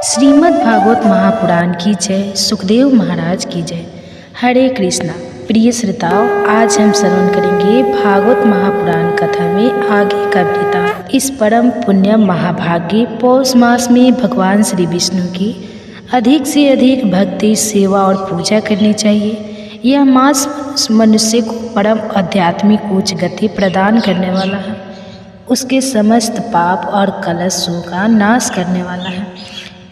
श्रीमद् भागवत महापुराण की जय। सुखदेव महाराज की जय। हरे कृष्णा। प्रिय श्रोताओं, आज हम श्रवण करेंगे भागवत महापुराण कथा में आगे का वृत्तांत। इस परम पुण्य महाभाग्य पौष मास में भगवान श्री विष्णु की अधिक से अधिक भक्ति, सेवा और पूजा करनी चाहिए। यह मास मनुष्य को परम आध्यात्मिक उच्च गति प्रदान करने वाला है, उसके समस्त पाप और कलशों का नाश करने वाला है।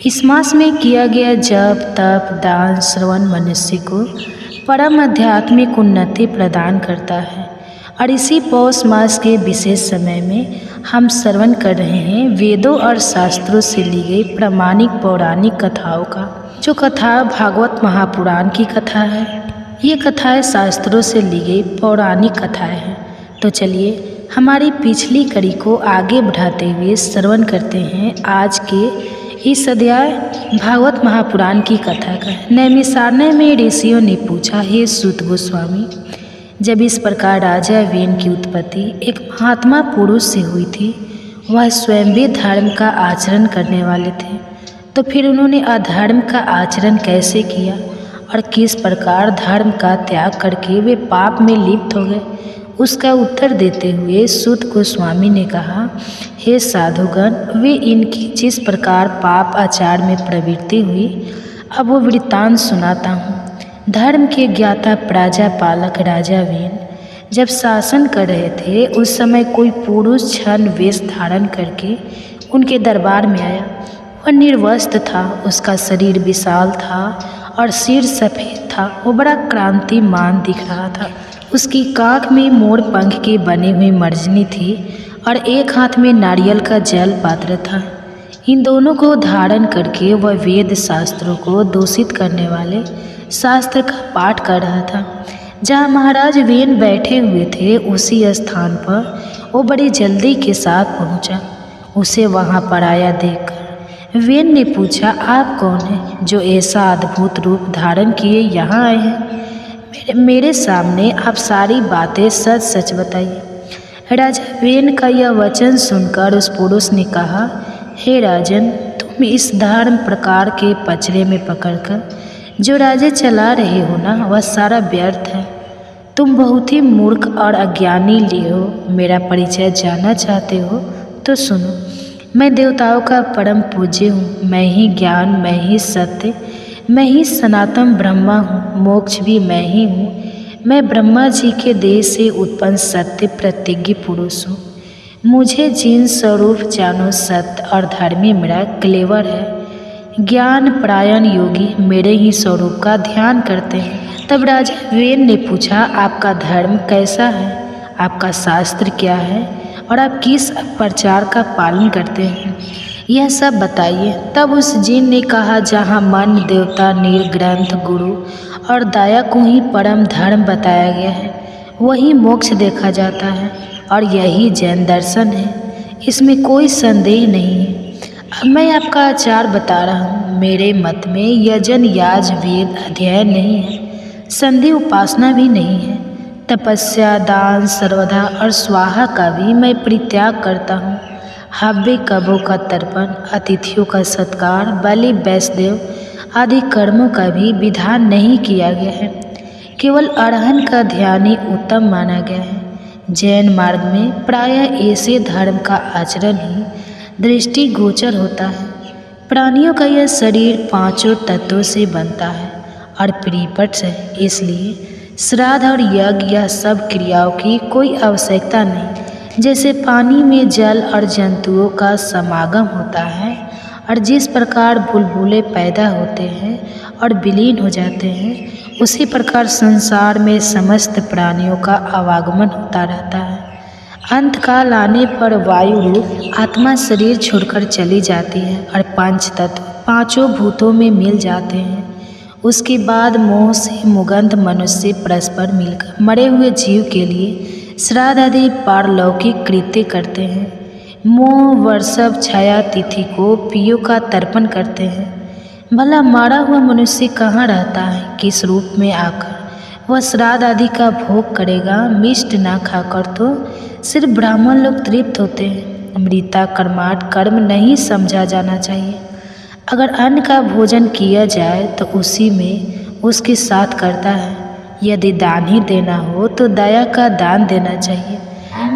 इस मास में किया गया जप, तप, दान, श्रवण मनुष्य को परम आध्यात्मिक उन्नति प्रदान करता है। और इसी पौष मास के विशेष समय में हम श्रवण कर रहे हैं वेदों और शास्त्रों से ली गई प्रामाणिक पौराणिक कथाओं का। जो कथा भागवत महापुराण की कथा है, ये कथाएं शास्त्रों से ली गई पौराणिक कथाएं हैं। तो चलिए हमारी पिछली कड़ी को आगे बढ़ाते हुए श्रवण करते हैं आज के इस अध्याय भागवत महापुराण की कथा का। नैमिषारण्य में ऋषियों ने पूछा, हे सूत गोस्वामी, जब इस प्रकार राजा वेन की उत्पत्ति एक महात्मा पुरुष से हुई थी, वह स्वयं भी धर्म का आचरण करने वाले थे, तो फिर उन्होंने अधर्म का आचरण कैसे किया और किस प्रकार धर्म का त्याग करके वे पाप में लिप्त हो गए? उसका उत्तर देते हुए सूत गोस्वामी ने कहा, हे साधुगण, वे इनकी जिस प्रकार पाप आचार में प्रवृत्ति हुई, अब वो वृत्तांत सुनाता हूँ। धर्म के ज्ञाता प्रजापालक राजा वेन जब शासन कर रहे थे, उस समय कोई पुरुष छद्म वेश धारण करके उनके दरबार में आया। वह निर्वस्त्र था, उसका शरीर विशाल था और सिर सफ़ेद था। वो बड़ा क्रांतिमान दिख रहा था। उसकी काख में मोर पंख के बने हुई मर्जनी थी और एक हाथ में नारियल का जल पात्र था। इन दोनों को धारण करके वह वेद शास्त्रों को दूषित करने वाले शास्त्र का पाठ कर रहा था। जहाँ महाराज वेन बैठे हुए थे, उसी स्थान पर वो बड़ी जल्दी के साथ पहुँचा। उसे वहाँ पर आया देखकर वेन ने पूछा, आप कौन हैं जो ऐसा अद्भुत रूप धारण किए यहाँ आए हैं? मेरे सामने आप सारी बातें सच सच बताइए। राजा वेन का यह वचन सुनकर उस पुरुष ने कहा, हे राजन, तुम इस धर्म प्रकार के पचड़े में पकड़कर जो राज्य चला रहे हो ना, वह सारा व्यर्थ है। तुम बहुत ही मूर्ख और अज्ञानी लिए हो। मेरा परिचय जानना चाहते हो तो सुनो। मैं देवताओं का परम पूज्य हूँ। मैं ही ज्ञान, मैं ही सत्य, मैं ही सनातन ब्रह्मा हूँ। मोक्ष भी मैं ही हूँ। मैं ब्रह्मा जी के देह से उत्पन्न सत्य प्रतिज्ञ पुरुष हूँ। मुझे जिन स्वरूप जानो सत्य और धर्मी मेरा क्लेवर है। ज्ञान परायण योगी मेरे ही स्वरूप का ध्यान करते हैं। तब राजा वेन ने पूछा, आपका धर्म कैसा है? आपका शास्त्र क्या है? और आप किस प्रचार का पालन करते हैं? यह सब बताइए। तब उस जिन ने कहा, जहाँ मन, देवता, नील, ग्रंथ, गुरु और दया को ही परम धर्म बताया गया है, वही मोक्ष देखा जाता है और यही जैन दर्शन है। इसमें कोई संदेह नहीं है। अब मैं आपका आचार बता रहा हूँ। मेरे मत में यजन, याज, वेद अध्ययन नहीं है, संधि उपासना भी नहीं है। तपस्या, दान, सर्वधा और स्वाहा का भी मैं परित्याग करता हूँ। हव्य, कबों का तर्पण, अतिथियों का सत्कार, बलि, वैष्णदेव आदि कर्मों का भी विधान नहीं किया गया है। केवल अरहन का ध्यान ही उत्तम माना गया है। जैन मार्ग में प्रायः ऐसे धर्म का आचरण ही दृष्टिगोचर होता है। प्राणियों का यह शरीर पांचों तत्वों से बनता है और परिपट से, इसलिए श्राद्ध और यज्ञ यह सब क्रियाओं की कोई आवश्यकता नहीं। जैसे पानी में जल और जंतुओं का समागम होता है और जिस प्रकार बुलबुले पैदा होते हैं और विलीन हो जाते हैं, उसी प्रकार संसार में समस्त प्राणियों का आवागमन होता रहता है। अंत काल आने पर वायु रूप आत्मा शरीर छोड़कर चली जाती है और पंच तत्व पांचों भूतों में मिल जाते हैं। उसके बाद मोह से मुगंध मनुष्य परस्पर मिलकर मरे हुए जीव के लिए श्राद्ध आदि पारलौकिक कृत्य करते हैं। मोह वर्षव छाया तिथि को पियों का तर्पण करते हैं। भला मारा हुआ मनुष्य कहाँ रहता है? किस रूप में आकर वह श्राद्ध आदि का भोग करेगा? मिष्ट ना खाकर तो सिर्फ ब्राह्मण लोग तृप्त होते हैं। अमृता कर्माट कर्म नहीं समझा जाना चाहिए। अगर अन्न का भोजन किया जाए तो उसी में उसके साथ करता है। यदि दान ही देना हो तो दया का दान देना चाहिए।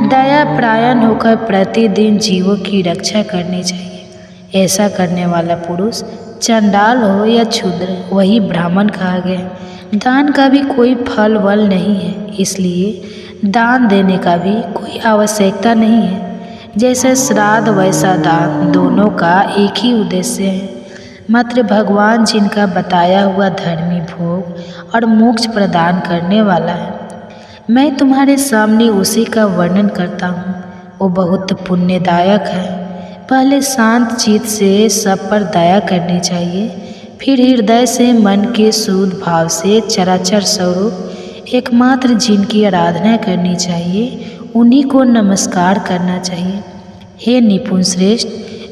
दया परायण होकर प्रतिदिन जीवों की रक्षा करनी चाहिए। ऐसा करने वाला पुरुष चंडाल हो या क्षुद्र, वही ब्राह्मण कहा गया। दान का भी कोई फल वल नहीं है, इसलिए दान देने का भी कोई आवश्यकता नहीं है। जैसे श्राद्ध वैसा दान, दोनों का एक ही उद्देश्य है। मात्र भगवान जिनका बताया हुआ धर्मी भोग और मोक्ष प्रदान करने वाला है, मैं तुम्हारे सामने उसी का वर्णन करता हूँ। वो बहुत पुण्यदायक है। पहले शांत चित्त से सब पर दया करनी चाहिए, फिर हृदय से मन के शुद्ध भाव से चराचर स्वरूप एकमात्र जिनकी आराधना करनी चाहिए, उन्हीं को नमस्कार करना चाहिए। हे निपुण श्रेष्ठ,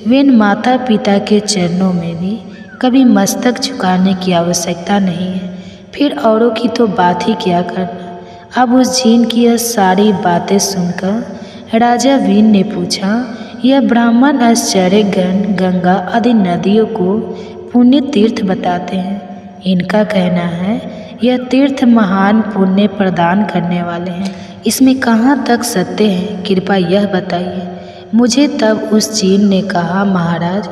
वे माता पिता के चरणों में भी कभी मस्तक झुकाने की आवश्यकता नहीं है, फिर औरों की तो बात ही क्या करना। अब उस जीन की यह सारी बातें सुनकर राजा वीन ने पूछा, यह ब्राह्मण आश्चर्य गंगा आदि नदियों को पुण्य तीर्थ बताते हैं। इनका कहना है यह तीर्थ महान पुण्य प्रदान करने वाले हैं। इसमें कहाँ तक सत्य है, कृपया यह बताइए मुझे। तब उस जीन ने कहा, महाराज,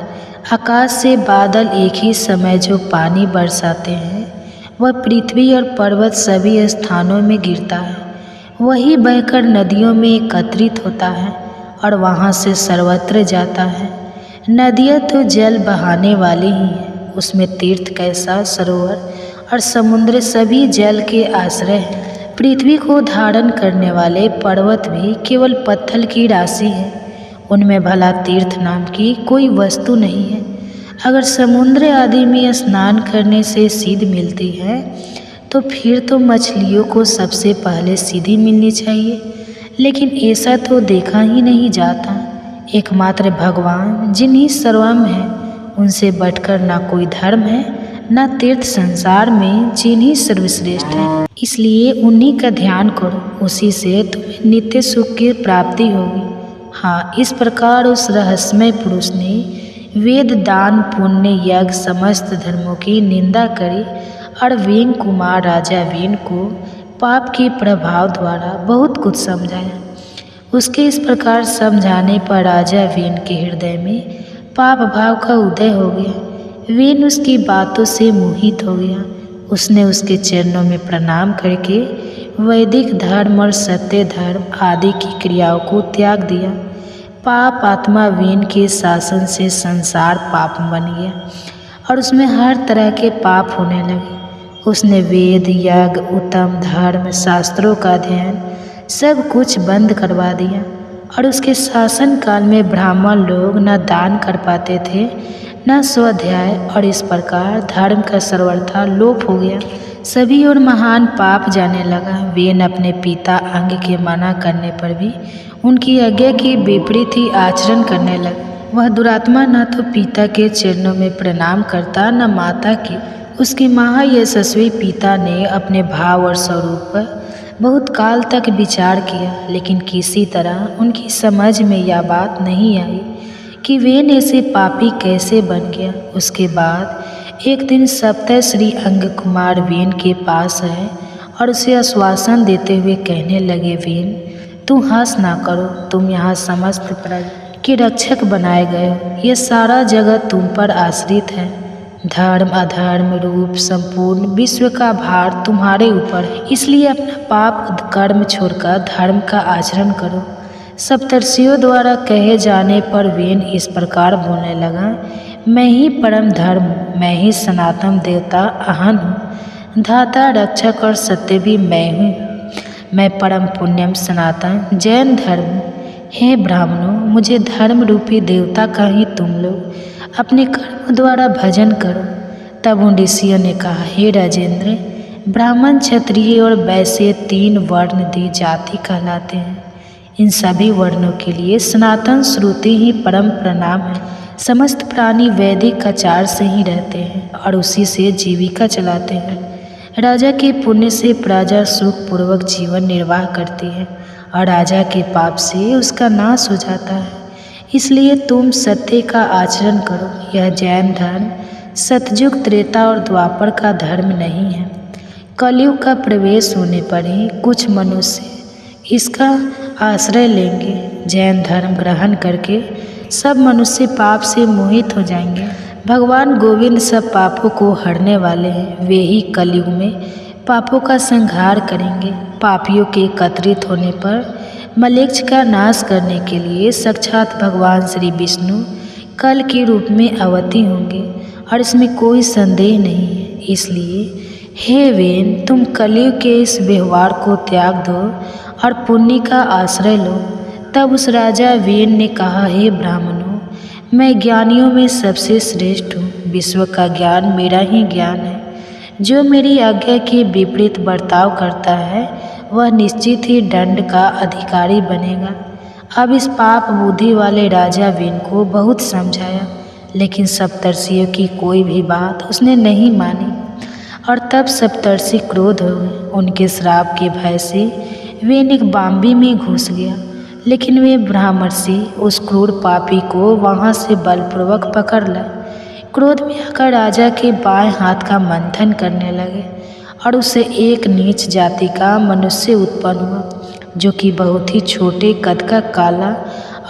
आकाश से बादल एक ही समय जो पानी बरसाते हैं, वह पृथ्वी और पर्वत सभी स्थानों में गिरता है। वही बहकर नदियों में एकत्रित होता है और वहाँ से सर्वत्र जाता है। नदियाँ तो जल बहाने वाली ही हैं, उसमें तीर्थ कैसा, सरोवर और समुद्र सभी जल के आश्रय हैं। पृथ्वी को धारण करने वाले पर्वत भी केवल पत्थर की राशि है, उनमें भला तीर्थ नाम की कोई वस्तु नहीं है। अगर समुद्र आदि में स्नान करने से सीध मिलती है तो फिर तो मछलियों को सबसे पहले सीधी मिलनी चाहिए, लेकिन ऐसा तो देखा ही नहीं जाता। एकमात्र भगवान जिन्हीं सर्वम है, उनसे बढ़कर ना कोई धर्म है ना तीर्थ। संसार में जिन्हीं सर्वश्रेष्ठ है, इसलिए उन्हीं का ध्यान करो, उसी से तुम्हें नित्य सुख की प्राप्ति होगी। हाँ, इस प्रकार उस रहस्यमय पुरुष ने वेद, दान, पुण्य, यज्ञ समस्त धर्मों की निंदा करी और वीन कुमार राजा वीन को पाप के प्रभाव द्वारा बहुत कुछ समझाया। उसके इस प्रकार समझाने पर राजा वीन के हृदय में पाप भाव का उदय हो गया। वीन उसकी बातों से मोहित हो गया। उसने उसके चरणों में प्रणाम करके वैदिक धर्म और सत्य धर्म आदि की क्रियाओं को त्याग दिया। पाप आत्मा वीन के शासन से संसार पाप बन गया और उसमें हर तरह के पाप होने लगे। उसने वेद, यज्ञ, उत्तम धर्म, शास्त्रों का अध्ययन सब कुछ बंद करवा दिया और उसके शासन काल में ब्राह्मण लोग न दान कर पाते थे न स्वाध्याय, और इस प्रकार धर्म का सर्वथा लोप हो गया। सभी और महान पाप जाने लगा। वीन अपने पिता अंग के मना करने पर भी उनकी आज्ञा के विपरीत ही आचरण करने लगा। वह दुरात्मा न तो पिता के चरणों में प्रणाम करता न माता के। उसके महायशस्वी पिता ने अपने भाव और स्वरूप पर बहुत काल तक विचार किया, लेकिन किसी तरह उनकी समझ में यह बात नहीं आई कि वेन ऐसे पापी कैसे बन गया। उसके बाद एक दिन सप्तश्री अंग कुमार वेन के पास आए और उसे आश्वासन देते हुए कहने लगे, वेन, तुम हंस ना करो, तुम यहाँ समस्त प्रजा के रक्षक बनाए गए हो। यह सारा जगत तुम पर आश्रित है। धर्म अधर्म रूप संपूर्ण विश्व का भार तुम्हारे ऊपर है, इसलिए अपना पाप कर्म छोड़कर धर्म का आचरण करो। सप्तर्षियों द्वारा कहे जाने पर वेन इस प्रकार बोलने लगा, मैं ही परम धर्म हूँ, मैं ही सनातन देवता अहन हूँ, धाता रक्षक और सत्य भी मैं हूँ। मैं परम पुण्यम सनातन जैन धर्म हूँ। हे ब्राह्मणों, मुझे धर्म रूपी देवता का ही तुम लोग अपने कर्म द्वारा भजन करो। तब उन ऋषियों ने कहा, हे राजेंद्र, ब्राह्मण, क्षत्रिय और वैश्य 3 वर्ण दी जाति कहलाते हैं। इन सभी वर्णों के लिए सनातन श्रुति ही परम प्रणाम है। समस्त प्राणी वैदिक आचार से ही रहते हैं और उसी से जीविका चलाते हैं। राजा के पुण्य से प्रजा सुखपूर्वक जीवन निर्वाह करती है और राजा के पाप से उसका नाश हो जाता है। इसलिए तुम सत्य का आचरण करो। यह जैन धर्म सतयुग, त्रेता और द्वापर का धर्म नहीं है। कलयुग का प्रवेश होने पर ही कुछ मनुष्य इसका आश्रय लेंगे। जैन धर्म ग्रहण करके सब मनुष्य पाप से मोहित हो जाएंगे। भगवान गोविंद सब पापों को हरने वाले हैं। वे ही कलयुग में पापों का संहार करेंगे। पापियों के एकत्रित होने पर मलेच्छ का नाश करने के लिए साक्षात भगवान श्री विष्णु कल के रूप में अवतीर्ण होंगे और इसमें कोई संदेह नहीं है। इसलिए हे वेन, तुम कलयुग के इस व्यवहार को त्याग दो और पुण्य का आश्रय लो। तब उस राजा वेन ने कहा, हे ब्राह्मणों, मैं ज्ञानियों में सबसे श्रेष्ठ हूँ। विश्व का ज्ञान मेरा ही ज्ञान है। जो मेरी आज्ञा के विपरीत बर्ताव करता है वह निश्चित ही दंड का अधिकारी बनेगा। अब इस पाप बुद्धि वाले राजा वेन को बहुत समझाया, लेकिन सप्तर्षियों की कोई भी बात उसने नहीं मानी और तब सप्तर्षि क्रोध हो गए। उनके श्राप के भय से वेन एक बाम्बी में घुस गया, लेकिन वे ब्राह्मर्षि उस क्रूर पापी को वहाँ से बलपूर्वक पकड़ ला। क्रोध में आकर राजा के बाएं हाथ का मंथन करने लगे और उससे एक नीच जाति का मनुष्य उत्पन्न हुआ, जो कि बहुत ही छोटे कद का, काला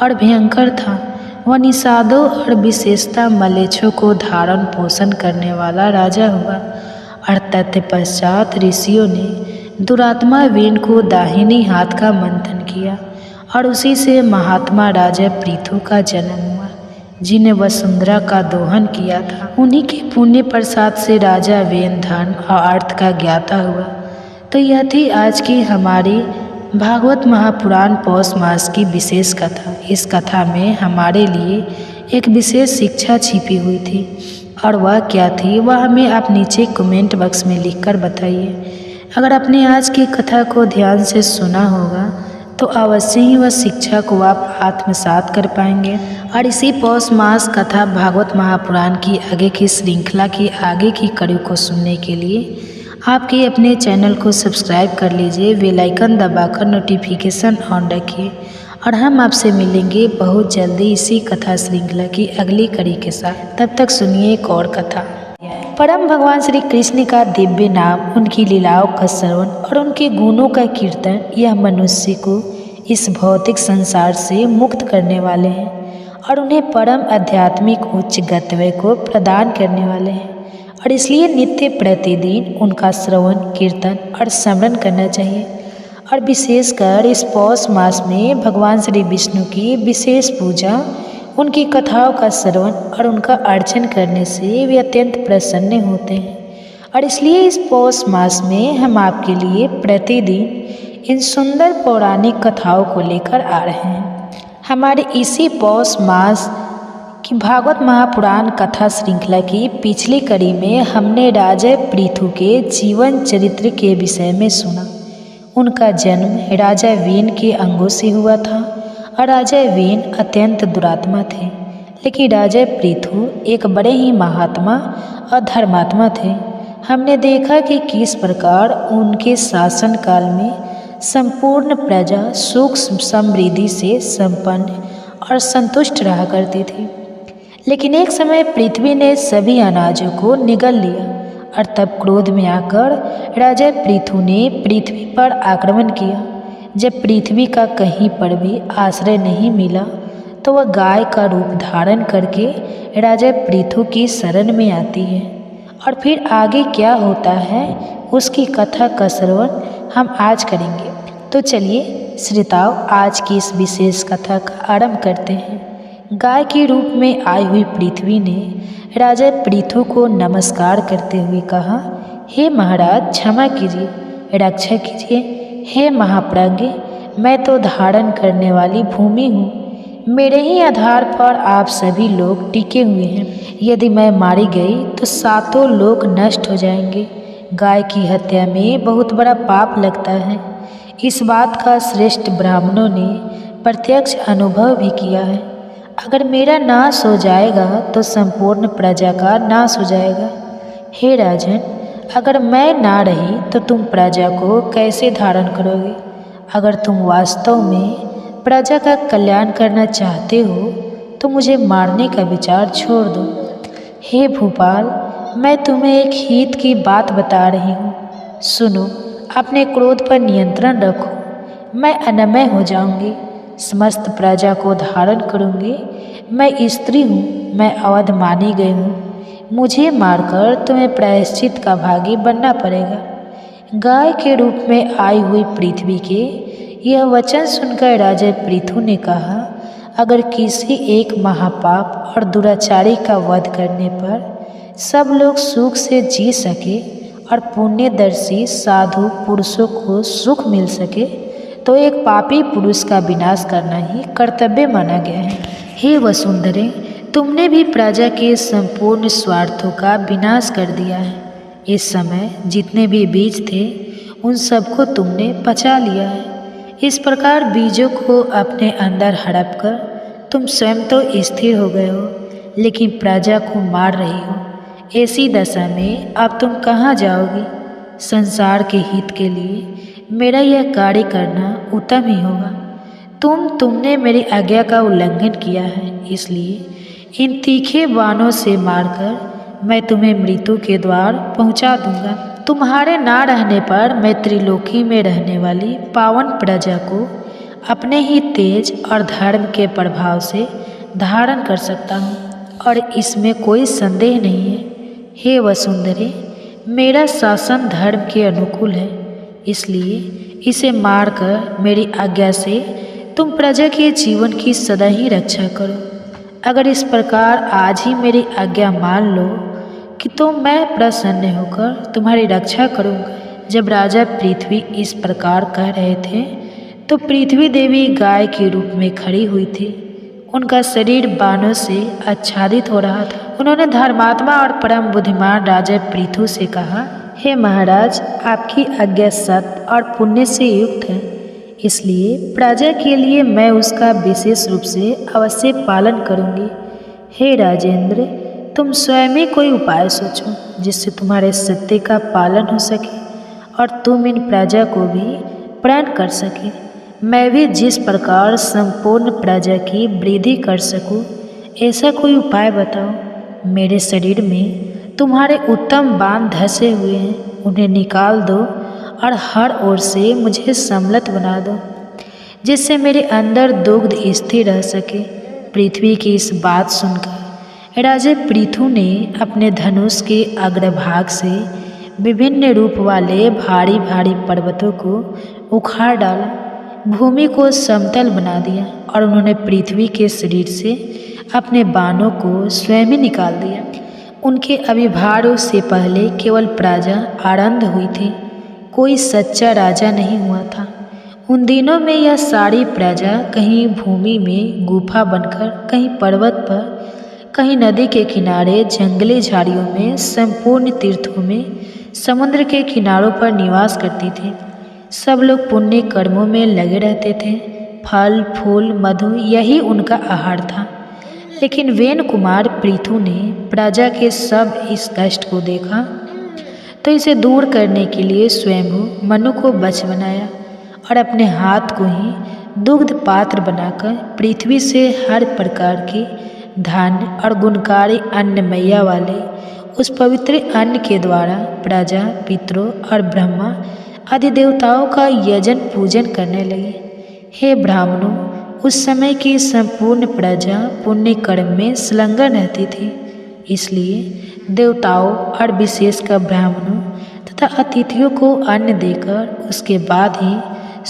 और भयंकर था। वह निषादों और विशेषता मलेच्छों को धारण पोषण करने वाला राजा हुआ। और तत्पश्चात ऋषियों ने दुरात्मा वेन को दाहिनी हाथ का मंथन किया और उसी से महात्मा राजा पृथु का जन्म हुआ, जिन्हें वसुंधरा का दोहन किया था। उन्हीं के पुण्य प्रसाद से राजा वेन धर्म और अर्थ का ज्ञाता हुआ। तो यह थी आज की हमारी भागवत महापुराण पौष मास की विशेष कथा। इस कथा में हमारे लिए एक विशेष शिक्षा छिपी हुई थी, और वह क्या थी वह हमें आप नीचे कमेंट बॉक्स में लिखकर बताइए। अगर आपने आज की कथा को ध्यान से सुना होगा तो अवश्य ही वह शिक्षा को आप आत्मसात कर पाएंगे। और इसी पौष मास कथा भागवत महापुराण की आगे की श्रृंखला की आगे की कड़ी को सुनने के लिए आपके अपने चैनल को सब्सक्राइब कर लीजिए, बेल आइकन दबाकर नोटिफिकेशन ऑन रखिए। और हम आपसे मिलेंगे बहुत जल्दी इसी कथा श्रृंखला की अगली कड़ी के साथ। तब तक सुनिए एक और कथा। परम भगवान श्री कृष्ण का दिव्य नाम, उनकी लीलाओं का श्रवण और उनके गुणों का कीर्तन यह मनुष्य को इस भौतिक संसार से मुक्त करने वाले हैं और उन्हें परम आध्यात्मिक उच्च गंतव्य को प्रदान करने वाले हैं। और इसलिए नित्य प्रतिदिन उनका श्रवण, कीर्तन और स्मरण करना चाहिए। और विशेषकर इस पौष मास में भगवान श्री विष्णु की विशेष पूजा, उनकी कथाओं का श्रवण और उनका अर्चन करने से वे अत्यंत प्रसन्न होते हैं। और इसलिए इस पौष मास में हम आपके लिए प्रतिदिन इन सुंदर पौराणिक कथाओं को लेकर आ रहे हैं। हमारे इसी पौष मास की भागवत महापुराण कथा श्रृंखला की पिछली कड़ी में हमने राजा पृथु के जीवन चरित्र के विषय में सुना। उनका जन्म राजा वेन के अंगों से हुआ था और राजा वेन अत्यंत दुरात्मा थे, लेकिन राजा पृथु एक बड़े ही महात्मा और धर्मात्मा थे। हमने देखा कि किस प्रकार उनके शासन काल में संपूर्ण प्रजा सुख समृद्धि से संपन्न और संतुष्ट रहा करती थी। लेकिन एक समय पृथ्वी ने सभी अनाजों को निगल लिया और तब क्रोध में आकर राजा पृथु ने पृथ्वी पर आक्रमण किया। जब पृथ्वी का कहीं पर भी आश्रय नहीं मिला तो वह गाय का रूप धारण करके राजा पृथु की शरण में आती है। और फिर आगे क्या होता है उसकी कथा का श्रवण हम आज करेंगे। तो चलिए श्रोताओं, आज की इस विशेष कथा का आरंभ करते हैं। गाय के रूप में आई हुई पृथ्वी ने राजा पृथु को नमस्कार करते हुए कहा, हे महाराज, क्षमा कीजिए, रक्षा कीजिए। हे महाप्रज्ञ, मैं तो धारण करने वाली भूमि हूँ। मेरे ही आधार पर आप सभी लोग टिके हुए हैं। यदि मैं मारी गई तो सातों लोग नष्ट हो जाएंगे। गाय की हत्या में बहुत बड़ा पाप लगता है। इस बात का श्रेष्ठ ब्राह्मणों ने प्रत्यक्ष अनुभव भी किया है। अगर मेरा नाश हो जाएगा तो संपूर्ण प्रजा का नाश हो जाएगा। हे राजन, अगर मैं ना रही तो तुम प्रजा को कैसे धारण करोगे? अगर तुम वास्तव में प्रजा का कल्याण करना चाहते हो तो मुझे मारने का विचार छोड़ दो। हे भूपाल, मैं तुम्हें एक हित की बात बता रही हूँ। सुनो, अपने क्रोध पर नियंत्रण रखो। मैं अनमय हो जाऊंगी, समस्त प्रजा को धारण करूंगी। मैं स्त्री हूँ, मैं अवध मानी गई हूँ। मुझे मारकर तुम्हें प्रायश्चित का भागी बनना पड़ेगा। गाय के रूप में आई हुई पृथ्वी के यह वचन सुनकर राजा पृथु ने कहा, अगर किसी एक महापाप और दुराचारी का वध करने पर सब लोग सुख से जी सके और पुण्यदर्शी साधु पुरुषों को सुख मिल सके, तो एक पापी पुरुष का विनाश करना ही कर्तव्य माना गया है। हे वसुंधरे, तुमने भी प्रजा के संपूर्ण स्वार्थों का विनाश कर दिया है। इस समय जितने भी बीज थे उन सबको तुमने पचा लिया है। इस प्रकार बीजों को अपने अंदर हड़प कर तुम स्वयं तो स्थिर हो गए हो, लेकिन प्रजा को मार रही हो। ऐसी दशा में अब तुम कहाँ जाओगी? संसार के हित के लिए मेरा यह कार्य करना उत्तम ही होगा। तुमने मेरी आज्ञा का उल्लंघन किया है, इसलिए इन तीखे बाणों से मारकर मैं तुम्हें मृत्यु के द्वार पहुंचा दूंगा। तुम्हारे ना रहने पर मैं त्रिलोकी में रहने वाली पावन प्रजा को अपने ही तेज और धर्म के प्रभाव से धारण कर सकता हूँ, और इसमें कोई संदेह नहीं है। हे वसुंधरे, मेरा शासन धर्म के अनुकूल है, इसलिए इसे मारकर मेरी आज्ञा से तुम प्रजा के जीवन की सदा ही रक्षा करो। अगर इस प्रकार आज ही मेरी आज्ञा मान लो कि तो मैं प्रसन्न होकर तुम्हारी रक्षा करूँगा। जब राजा पृथ्वी इस प्रकार कह रहे थे तो पृथ्वी देवी गाय के रूप में खड़ी हुई थी। उनका शरीर बाणों से आच्छादित हो रहा था। उन्होंने धर्मात्मा और परम बुद्धिमान राजा पृथु से कहा, हे महाराज, आपकी आज्ञा सत्य और पुण्य से युक्त है, इसलिए प्रजा के लिए मैं उसका विशेष रूप से अवश्य पालन करूँगी। हे राजेंद्र, तुम स्वयं ही कोई उपाय सोचो जिससे तुम्हारे सत्य का पालन हो सके और तुम इन प्रजा को भी प्रण कर सके। मैं भी जिस प्रकार संपूर्ण प्रजा की वृद्धि कर सकूं, ऐसा कोई उपाय बताओ। मेरे शरीर में तुम्हारे उत्तम बाण धसे हुए हैं, उन्हें निकाल दो और हर ओर से मुझे सम्मिलित बना दो, जिससे मेरे अंदर दुग्ध स्थिर रह सके। पृथ्वी की इस बात सुनकर राजा पृथु ने अपने धनुष के अग्रभाग से विभिन्न रूप वाले भारी भारी पर्वतों को उखाड़ डाला, भूमि को समतल बना दिया और उन्होंने पृथ्वी के शरीर से अपने बाणों को स्वयं ही निकाल दिया। उनके अभिभारों से पहले केवल प्रजा आरंभ हुई थी, कोई सच्चा राजा नहीं हुआ था। उन दिनों में यह सारी प्रजा कहीं भूमि में गुफा बनकर, कहीं पर्वत पर, कहीं नदी के किनारे, जंगली झाड़ियों में, संपूर्ण तीर्थों में, समुद्र के किनारों पर निवास करती थी। सब लोग पुण्य कर्मों में लगे रहते थे। फल फूल मधु यही उनका आहार था। लेकिन वेन कुमार पृथु ने प्रजा के सब इस कष्ट को देखा तो इसे दूर करने के लिए स्वयं मनु को वश बनाया और अपने हाथ को ही दुग्ध पात्र बनाकर पृथ्वी से हर प्रकार के धान्य और गुणकारी अन्न मैया वाले उस पवित्र अन्न के द्वारा प्रजा, पितरों और ब्रह्मा आदि देवताओं का यजन पूजन करने लगे। हे ब्राह्मणों, उस समय की संपूर्ण प्रजा पुण्य कर्म में संलग्न रहती थी, इसलिए देवताओं और विशेषकर ब्राह्मणों तथा अतिथियों को अन्न देकर उसके बाद ही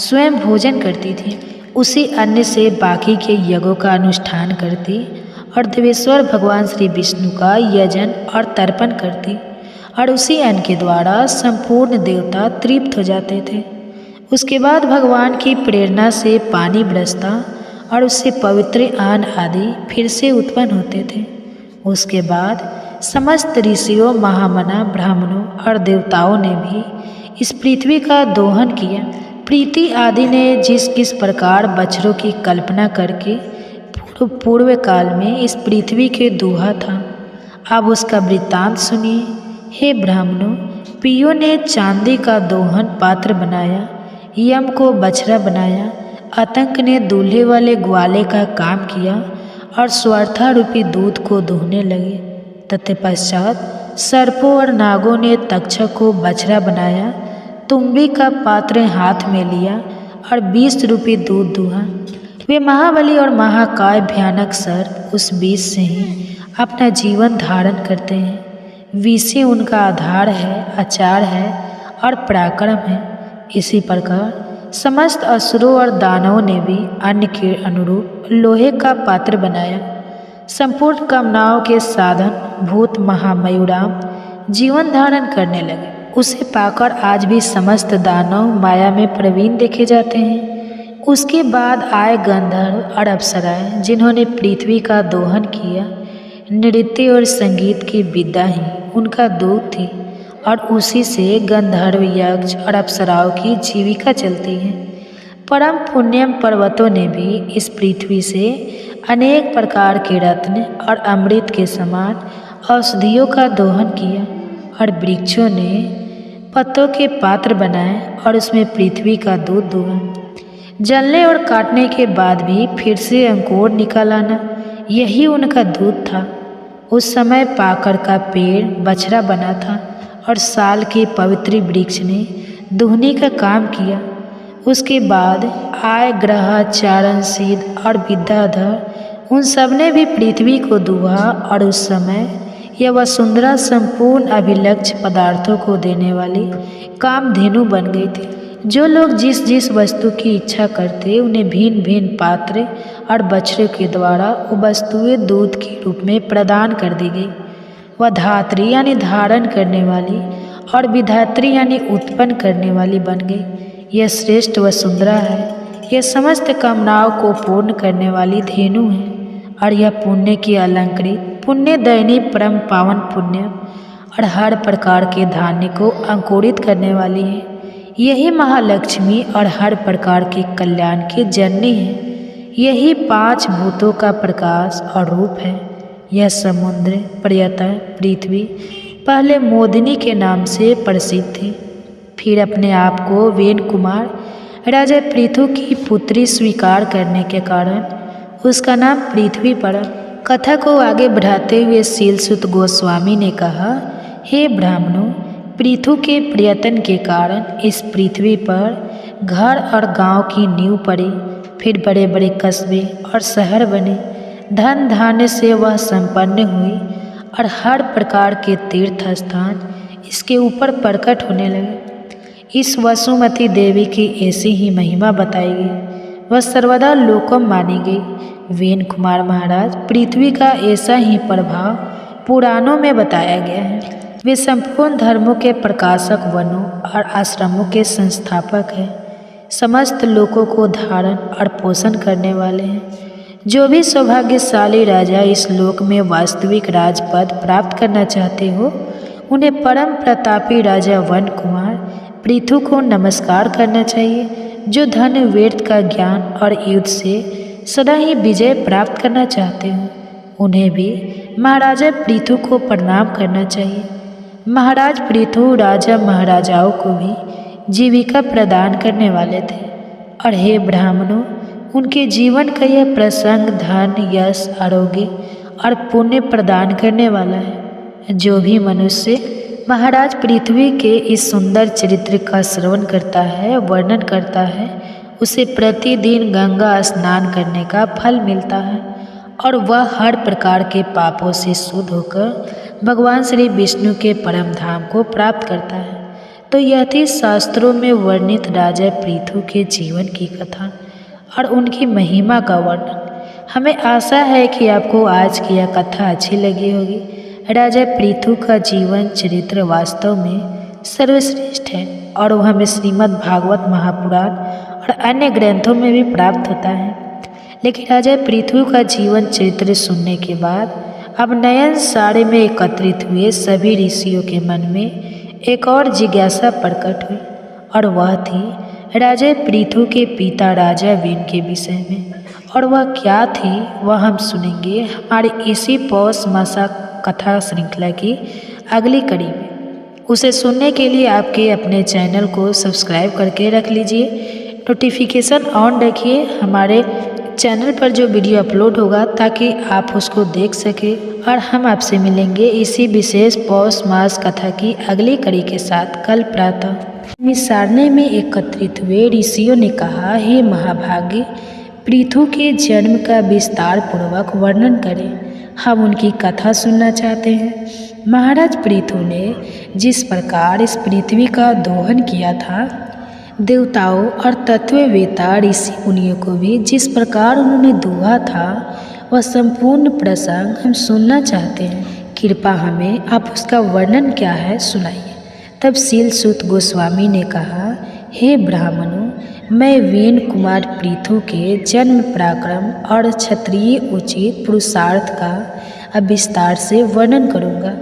स्वयं भोजन करती थी। उसी अन्न से बाकी के यज्ञों का अनुष्ठान करती और देवेश्वर भगवान श्री विष्णु का यजन और तर्पण करती और उसी अन्न के द्वारा संपूर्ण देवता तृप्त हो जाते थे। उसके बाद भगवान की प्रेरणा से पानी बरसता और उससे पवित्र अन्न आदि फिर से उत्पन्न होते थे। उसके बाद समस्त ऋषियों, महामना, ब्राह्मणों और देवताओं ने भी इस पृथ्वी का दोहन किया। प्रीति आदि ने जिस प्रकार बछड़ों की कल्पना करके पूर्व काल में इस पृथ्वी के दूहा था, अब उसका वृत्तांत सुनिए। हे ब्राह्मणों, पियों ने चांदी का दोहन पात्र बनाया, यम को बछड़ा बनाया, आतंक ने दूल्हे वाले ग्वाले का काम किया और स्वार्था रूपी दूध को दोहने लगे। तत्पश्चात सर्पों और नागों ने तक्षक को बछड़ा बनाया, तुम्बी का पात्र हाथ में लिया और 20 रुपये दूध दुहा। वे महाबली और महाकाय भयानक सर्प उस विष से ही अपना जीवन धारण करते हैं। विष ही उनका आधार है, आचार है और पराक्रम है। इसी प्रकार समस्त असुरों और दानवों ने भी अन्न के अनुरूप लोहे का पात्र बनाया। संपूर्ण कामनाओं के साधन भूत महामयूराम जीवन धारण करने लगे। उसे पाकर आज भी समस्त दानव माया में प्रवीण देखे जाते हैं। उसके बाद आए गंधर्व और अप्सराएं, जिन्होंने पृथ्वी का दोहन किया। नृत्य और संगीत की विद्या ही उनका दूध थी और उसी से गंधर्व, यक्ष और अप्सराओं की जीविका चलती है। परम पुण्यम पर्वतों ने भी इस पृथ्वी से अनेक प्रकार के रत्न और अमृत के समान औषधियों का दोहन किया और वृक्षों ने पत्तों के पात्र बनाए और उसमें पृथ्वी का दूध दुहा। जलने और काटने के बाद भी फिर से अंकुर निकाल आना, यही उनका दूध था। उस समय पाकर का पेड़ बछड़ा बना था और साल के पवित्र वृक्ष ने दुहने का काम किया। उसके बाद आय ग्रह, चारण, सिद्ध और विद्याधर, उन सब ने भी पृथ्वी को दुहा और उस समय यह वसुंधरा संपूर्ण अभिलक्ष्य पदार्थों को देने वाली कामधेनु बन गई थी। जो लोग जिस जिस वस्तु की इच्छा करते उन्हें भिन्न भिन्न पात्र और बछड़े के द्वारा वो वस्तुएं दूध के रूप में प्रदान कर दी गई। वह धात्री यानी धारण करने वाली और विधात्री यानी उत्पन्न करने वाली बन गई। यह श्रेष्ठ वसुंधरा है। यह समस्त कामनाओं को पूर्ण करने वाली धेनु है और यह पुण्य की अलंकृत पुण्य दैनी परम पावन पुण्य और हर प्रकार के धान्य को अंकुरित करने वाली है। यही महालक्ष्मी और हर प्रकार के कल्याण की जननी है। यही 5 भूतों का प्रकाश और रूप है। यह समुद्र, पर्यटन, पृथ्वी पहले मोदिनी के नाम से प्रसिद्ध थी, फिर अपने आप को वेन कुमार राजा पृथु की पुत्री स्वीकार करने के कारण उसका नाम पृथ्वी पड़ा। कथा को आगे बढ़ाते हुए शीलसुत गोस्वामी ने कहा, हे ब्राह्मणों, पृथु के प्रयत्न के कारण इस पृथ्वी पर घर और गांव की नींव पड़ी, फिर बड़े बड़े कस्बे और शहर बने। धन धान्य से वह संपन्न हुई और हर प्रकार के तीर्थ स्थान इसके ऊपर प्रकट होने लगे। इस वसुमती देवी की ऐसी ही महिमा बताई गई। वह सर्वदा लोकम मानी गई। वेन कुमार महाराज पृथ्वी का ऐसा ही प्रभाव पुराणों में बताया गया है। वे संपूर्ण धर्मों के प्रकाशक, वनों और आश्रमों के संस्थापक हैं। समस्त लोगों को धारण और पोषण करने वाले हैं। जो भी सौभाग्यशाली राजा इस लोक में वास्तविक राजपद प्राप्त करना चाहते हो, उन्हें परम प्रतापी राजा वन कुमार पृथु को नमस्कार करना चाहिए। जो धन, वेद का ज्ञान और युद्ध से सदा ही विजय प्राप्त करना चाहते हो, उन्हें भी महाराजा पृथु को प्रणाम करना चाहिए। महाराज पृथु राजा महाराजाओं को भी जीविका प्रदान करने वाले थे। और हे ब्राह्मणों, उनके जीवन का यह प्रसंग धन, यश, आरोग्य और पुण्य प्रदान करने वाला है। जो भी मनुष्य महाराज पृथ्वी के इस सुंदर चरित्र का श्रवण करता है, वर्णन करता है, उसे प्रतिदिन गंगा स्नान करने का फल मिलता है और वह हर प्रकार के पापों से शुद्ध होकर भगवान श्री विष्णु के परम धाम को प्राप्त करता है। तो यह थी शास्त्रों में वर्णित राजा पृथु के जीवन की कथा और उनकी महिमा का वर्णन। हमें आशा है कि आपको आज की यह कथा अच्छी लगी होगी। राजा पृथु का जीवन चरित्र वास्तव में सर्वश्रेष्ठ है और वह हमें श्रीमद् भागवत महापुराण और अन्य ग्रंथों में भी प्राप्त होता है। लेकिन राजा पृथु का जीवन चरित्र सुनने के बाद अब नयन सारे में एकत्रित हुए सभी ऋषियों के मन में एक और जिज्ञासा प्रकट हुई और वह थी राजा पृथु के पिता राजा वेन के विषय में। और वह क्या थी वह हम सुनेंगे हमारे इसी पौष मासा कथा श्रृंखला की अगली कड़ी में। उसे सुनने के लिए आपके अपने चैनल को सब्सक्राइब करके रख लीजिए, नोटिफिकेशन ऑन रखिए हमारे चैनल पर जो वीडियो अपलोड होगा ताकि आप उसको देख सकें। और हम आपसे मिलेंगे इसी विशेष पौष मास कथा की अगली कड़ी के साथ कल प्रातः। इस सारणी में एकत्रित हुए ऋषियों ने कहा, हे महाभागे, पृथु के जन्म का विस्तार पूर्वक वर्णन करें। हम उनकी कथा सुनना चाहते हैं। महाराज पृथु ने जिस प्रकार इस पृथ्वी का दोहन किया था, देवताओं और तत्ववेता ऋषि मुनियों को भी जिस प्रकार उन्होंने दुहा था, वह संपूर्ण प्रसंग हम सुनना चाहते हैं। कृपा हमें आप उसका वर्णन क्या है सुनाइए। तब शीलसुत गोस्वामी ने कहा, हे ब्राह्मणों, मैं वेन कुमार पृथु के जन्म पराक्रम और क्षत्रिय उचित पुरुषार्थ का अब विस्तार से वर्णन करूँगा।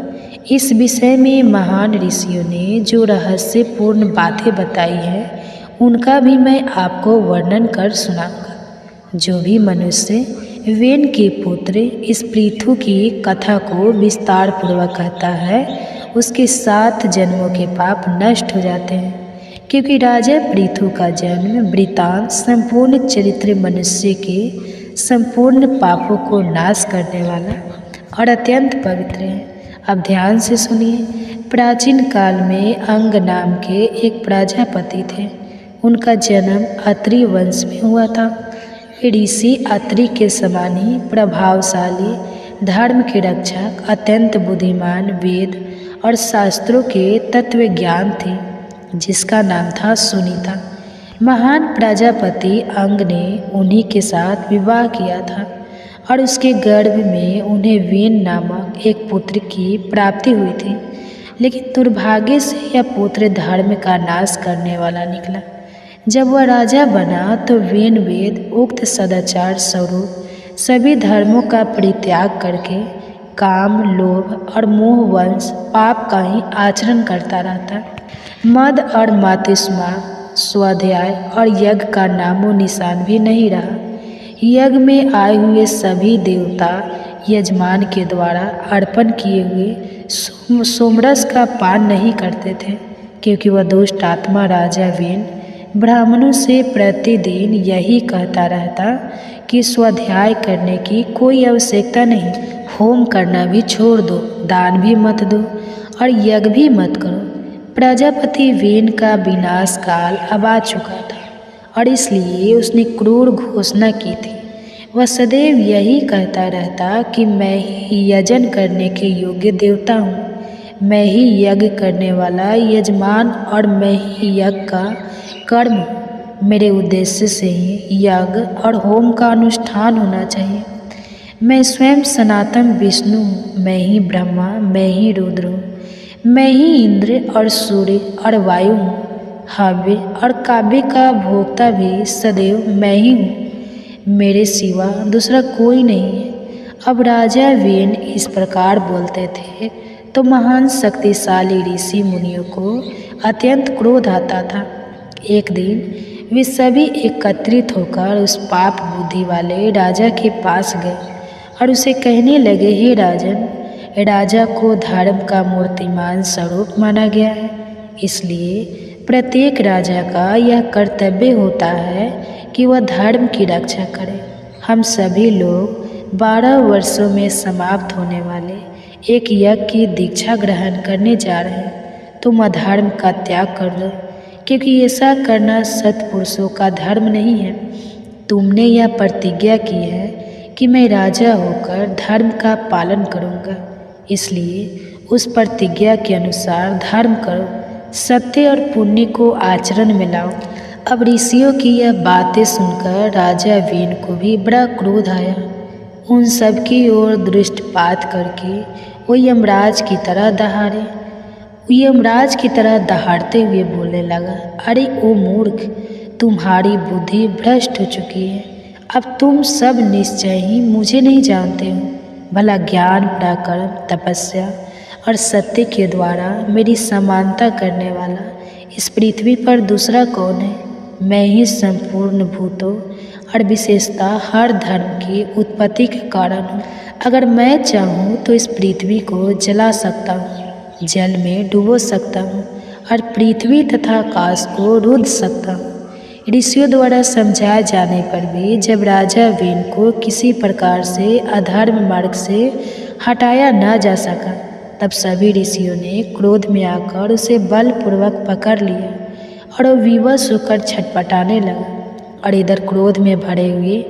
इस विषय में महान ऋषियों ने जो रहस्यपूर्ण बातें बताई हैं, उनका भी मैं आपको वर्णन कर सुनाऊंगा। जो भी मनुष्य वेन के पुत्र इस पृथु की कथा को विस्तार पूर्वक कहता है, उसके 7 जन्मों के पाप नष्ट हो जाते हैं, क्योंकि राजा पृथु का जन्म वृतांत संपूर्ण चरित्र मनुष्य के संपूर्ण पापों को नाश करने वाला और अत्यंत पवित्र है। अब ध्यान से सुनिए। प्राचीन काल में अंग नाम के एक प्रजापति थे। उनका जन्म अत्रि वंश में हुआ था। वे ऋषि अत्रि के समान ही प्रभावशाली, धर्म के रक्षक, अत्यंत बुद्धिमान, वेद और शास्त्रों के तत्व ज्ञान थे, जिसका नाम था सुनीता। महान प्रजापति अंग ने उन्हीं के साथ विवाह किया था और उसके गर्भ में उन्हें वेन नामक एक पुत्र की प्राप्ति हुई थी। लेकिन दुर्भाग्य से यह पुत्र धर्म का नाश करने वाला निकला। जब वह राजा बना तो वेन वेद उक्त सदाचार स्वरूप सभी धर्मों का परित्याग करके काम, लोभ और मोह वंश पाप का ही आचरण करता रहता। मद और मातृस्मा, स्वाध्याय और यज्ञ का नामो निशान भी नहीं रहा। यज्ञ में आए हुए सभी देवता यजमान के द्वारा अर्पण किए हुए सोमरस का पान नहीं करते थे, क्योंकि वह दुष्ट आत्मा राजा वेन ब्राह्मणों से प्रतिदिन यही कहता रहता कि स्वाध्याय करने की कोई आवश्यकता नहीं, होम करना भी छोड़ दो, दान भी मत दो और यज्ञ भी मत करो। प्रजापति वेन का विनाश काल अब आ चुका था और इसलिए उसने क्रूर घोषणा की थी। वह सदैव यही कहता रहता कि मैं ही यजन करने के योग्य देवता हूँ, मैं ही यज्ञ करने वाला यजमान और मैं ही यज्ञ का कर्म हूँ। मेरे उद्देश्य से ही यज्ञ और होम का अनुष्ठान होना चाहिए। मैं स्वयं सनातन विष्णु हूँ, मैं ही ब्रह्मा, मैं ही रुद्र हूँ, मैं ही इंद्र और सूर्य और वायु हूँ। हव्य और काव्य का भोक्ता भी सदैव मैं ही हूँ, मेरे सिवा दूसरा कोई नहीं है। अब राजा वेन इस प्रकार बोलते थे तो महान शक्तिशाली ऋषि मुनियों को अत्यंत क्रोध आता था। एक दिन वे सभी एकत्रित होकर उस पाप बुद्धि वाले राजा के पास गए और उसे कहने लगे, हे राजन, राजा को धर्म का मूर्तिमान स्वरूप माना गया है, इसलिए प्रत्येक राजा का यह कर्तव्य होता है कि वह धर्म की रक्षा करे। हम सभी लोग 12 वर्षों में समाप्त होने वाले एक यज्ञ की दीक्षा ग्रहण करने जा रहे हैं। तुम अधर्म का त्याग कर दो, क्योंकि ऐसा करना सत्पुरुषों का धर्म नहीं है। तुमने यह प्रतिज्ञा की है कि मैं राजा होकर धर्म का पालन करूँगा, इसलिए उस प्रतिज्ञा के अनुसार धर्म करो, सत्य और पुण्य को आचरण में लाओ। अब ऋषियों की यह बातें सुनकर राजा वेन को भी बड़ा क्रोध आया। उन सब की ओर दृष्टिपात करके वो यमराज की तरह दहाड़े। यमराज की तरह दहाड़ते हुए बोलने लगा, अरे ओ मूर्ख, तुम्हारी बुद्धि भ्रष्ट हो चुकी है। अब तुम सब निश्चय ही मुझे नहीं जानते हो। भला ज्ञान, पराक्रम, तपस्या और सत्य के द्वारा मेरी समानता करने वाला इस पृथ्वी पर दूसरा कौन है? मैं ही संपूर्ण भूतों और विशेषता हर धर्म की उत्पत्ति के कारण हूँ। अगर मैं चाहूँ तो इस पृथ्वी को जला सकता हूँ, जल में डुबो सकता हूँ और पृथ्वी तथा आकाश को रुद्ध सकता हूँ। ऋषियों द्वारा समझाए जाने पर भी जब राजा वेन को किसी प्रकार से अधर्म मार्ग से हटाया न जा सका, तब सभी ऋषियों ने क्रोध में आकर उसे बलपूर्वक पकड़ लिया और वो विवश होकर छटपटाने लगा। और इधर क्रोध में भरे हुए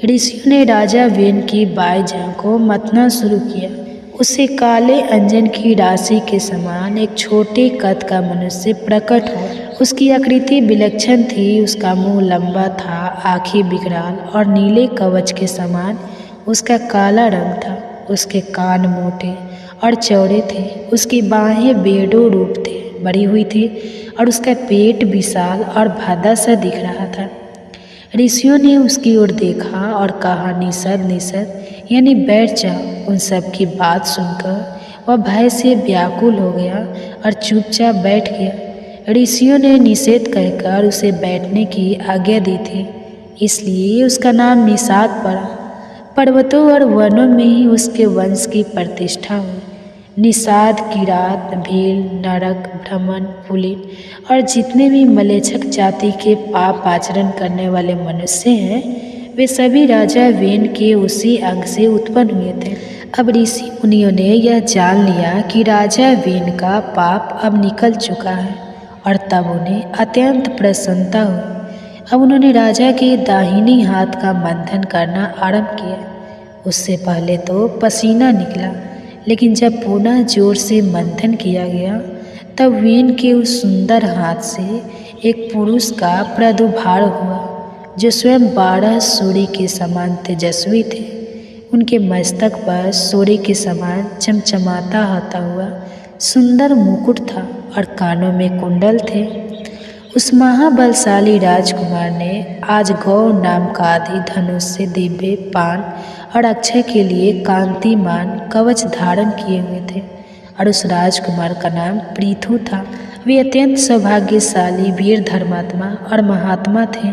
ऋषियों ने राजा वेन की बाएं जांघ को मथना शुरू किया। उसे काले अंजन की राशि के समान एक छोटे कद का मनुष्य प्रकट हुआ। उसकी आकृति विलक्षण थी, उसका मुंह लंबा था, आंखें विकराल और नीले कवच के समान उसका काला रंग था। उसके कान मोटे और चौड़े थे, उसकी बाहें बेडो रूप थे बड़ी हुई थी और उसका पेट विशाल और भादा सा दिख रहा था। ऋषियों ने उसकी ओर देखा और कहा, निषद निषद यानी बैठ जाओ। उन सब की बात सुनकर वह भय से व्याकुल हो गया और चुपचाप बैठ गया। ऋषियों ने निषेध कहकर उसे बैठने की आज्ञा दी थी, इसलिए उसका नाम निषाद पड़ा। पर्वतों और वनों में ही उसके वंश की प्रतिष्ठा हुई। निषाद, किरात, भील, नरक, ब्राह्मण, पुलिन और जितने भी मलेच्छक जाति के पाप आचरण करने वाले मनुष्य हैं, वे सभी राजा वेन के उसी अंग से उत्पन्न हुए थे। अब ऋषि मुनियों ने यह जान लिया कि राजा वेन का पाप अब निकल चुका है और तब उन्हें अत्यंत प्रसन्नता हुई। अब उन्होंने राजा के दाहिनी हाथ का मंथन करना आरंभ किया। उससे पहले तो पसीना निकला, लेकिन जब पुनः जोर से मंथन किया गया तब वेन के उस सुंदर हाथ से एक पुरुष का प्रादुर्भाव हुआ, जो स्वयं 12 सूर्य के समान तेजस्वी थे। उनके मस्तक पर सूर्य के समान चमचमाता होता हुआ सुंदर मुकुट था और कानों में कुंडल थे। उस महाबलशाली राजकुमार ने आज गौ नाम का आदि धनुष से दिव्य पान और अक्षय के लिए कांतिमान कवच धारण किए हुए थे और उस राजकुमार का नाम पृथु था। वे अत्यंत सौभाग्यशाली वीर धर्मात्मा और महात्मा थे।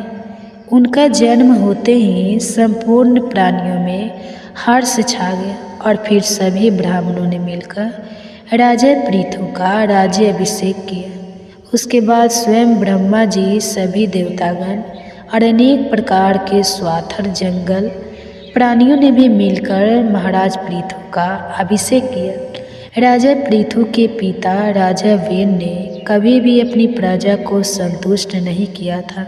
उनका जन्म होते ही संपूर्ण प्राणियों में हर्ष छा गया और फिर सभी ब्राह्मणों ने मिलकर राजा पृथु का राज्य अभिषेक किया। उसके बाद स्वयं ब्रह्मा जी, सभी देवतागण और अनेक प्रकार के स्वाथर जंगल प्राणियों ने भी मिलकर महाराज पृथु का अभिषेक किया। राजा पृथु के पिता राजा वेन ने कभी भी अपनी प्रजा को संतुष्ट नहीं किया था,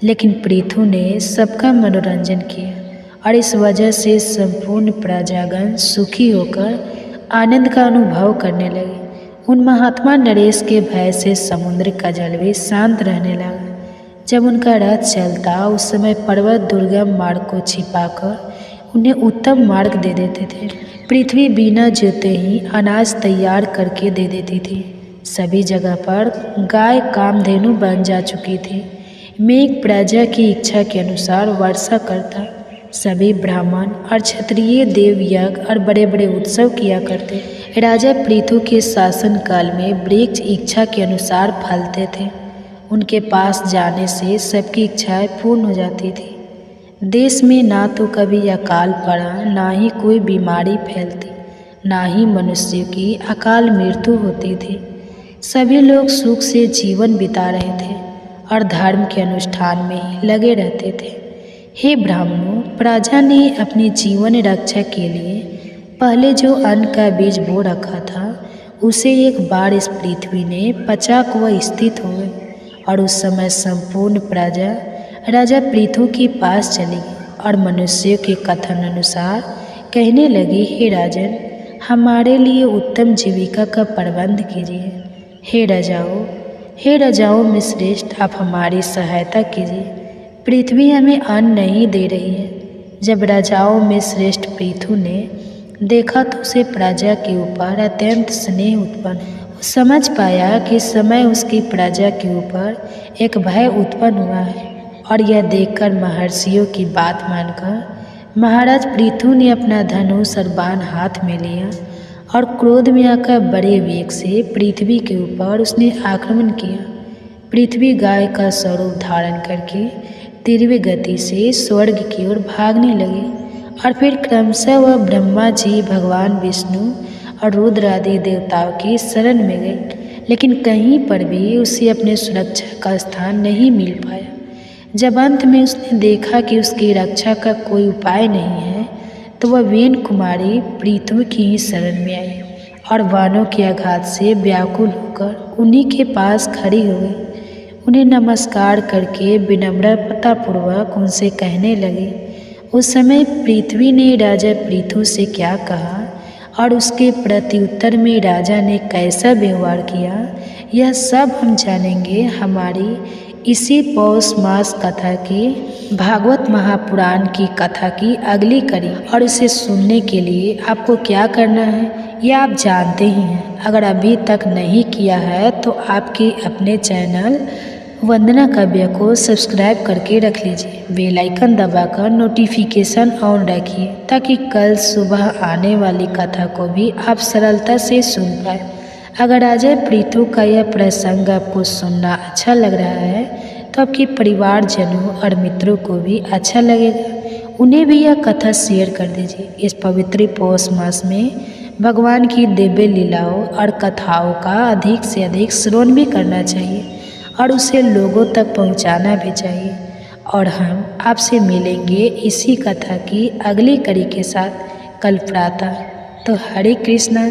लेकिन पृथु ने सबका मनोरंजन किया और इस वजह से संपूर्ण प्रजागण सुखी होकर आनंद का अनुभव करने लगे। उन महात्मा नरेश के भय से समुद्र का जल भी शांत रहने लगा। जब उनका रथ चलता उस समय पर्वत दुर्गम मार्ग को छिपाकर उन्हें उत्तम मार्ग दे देते थे। पृथ्वी बिना जोते ही अनाज तैयार करके दे देती थी। सभी जगह पर गाय कामधेनु बन जा चुकी थी। मेघ प्रजा की इच्छा के अनुसार वर्षा करता। सभी ब्राह्मण और क्षत्रिय देव यज्ञ और बड़े बड़े उत्सव किया करते। राजा पृथु के शासन काल में वृक्ष इच्छा के अनुसार फलते थे। उनके पास जाने से सबकी इच्छाएं पूर्ण हो जाती थी। देश में ना तो कभी अकाल पड़ा, ना ही कोई बीमारी फैलती, ना ही मनुष्य की अकाल मृत्यु होती थी। सभी लोग सुख से जीवन बिता रहे थे और धर्म के अनुष्ठान में ही लगे रहते थे। हे ब्राह्मणों, प्रजा ने अपने जीवन रक्षा के लिए पहले जो अन्न का बीज बो रखा था, उसे एक बार इस पृथ्वी ने पचाक व स्थित हो गई और उस समय संपूर्ण प्रजा राजा पृथु के पास चली और मनुष्यों के कथन अनुसार कहने लगी, हे राजन, हमारे लिए उत्तम जीविका का प्रबंध कीजिए। हे राजाओं में श्रेष्ठ, आप हमारी सहायता कीजिए। पृथ्वी हमें अन्न नहीं दे रही है। जब राजाओं में श्रेष्ठ पृथु ने देखा तो उसे प्रजा के ऊपर अत्यंत स्नेह उत्पन्न। वो समझ पाया कि समय उसकी प्रजा के ऊपर एक भय उत्पन्न हुआ है और यह देखकर महर्षियों की बात मानकर महाराज पृथु ने अपना धनुष और बाण हाथ में लिया और क्रोध में आकर बड़े वेग से पृथ्वी के ऊपर उसने आक्रमण किया। पृथ्वी गाय का स्वरूप धारण करके तीव्र गति से स्वर्ग की ओर भागने लगे और फिर क्रमशः वह ब्रह्मा जी, भगवान विष्णु और रुद्र आदि देवताओं की शरण में गए, लेकिन कहीं पर भी उसे अपने सुरक्षा का स्थान नहीं मिल पाया। जब अंत में उसने देखा कि उसकी रक्षा का कोई उपाय नहीं है, तो वह वेन कुमारी पृथ्वी की ही शरण में आई और वानों के आघात से व्याकुल होकर उन्हीं के पास खड़ी हो गई। उन्हें नमस्कार करके विनम्रतापूर्वक उनसे कहने लगी। उस समय पृथ्वी ने राजा पृथु से क्या कहा और उसके प्रत्युत्तर में राजा ने कैसा व्यवहार किया, यह सब हम जानेंगे हमारी इसी पौष मास कथा की भागवत महापुराण की कथा की अगली कड़ी। और इसे सुनने के लिए आपको क्या करना है यह आप जानते ही हैं। अगर अभी तक नहीं किया है तो आपके अपने चैनल वंदना काव्य को सब्सक्राइब करके रख लीजिए। बेल आइकन दबाकर नोटिफिकेशन ऑन रखिए ताकि कल सुबह आने वाली कथा को भी आप सरलता से सुन पाए। अगर राजा पृथु का यह प्रसंग आपको सुनना अच्छा लग रहा है तो आपके परिवारजनों और मित्रों को भी अच्छा लगेगा। उन्हें भी यह कथा शेयर कर दीजिए। इस पवित्र पौष मास में भगवान की दिव्य लीलाओं और कथाओं का अधिक से अधिक श्रवण भी करना चाहिए और उसे लोगों तक पहुंचाना भी चाहिए। और हम आपसे मिलेंगे इसी कथा की अगली कड़ी के साथ कल प्रातः। तो हरे कृष्णा।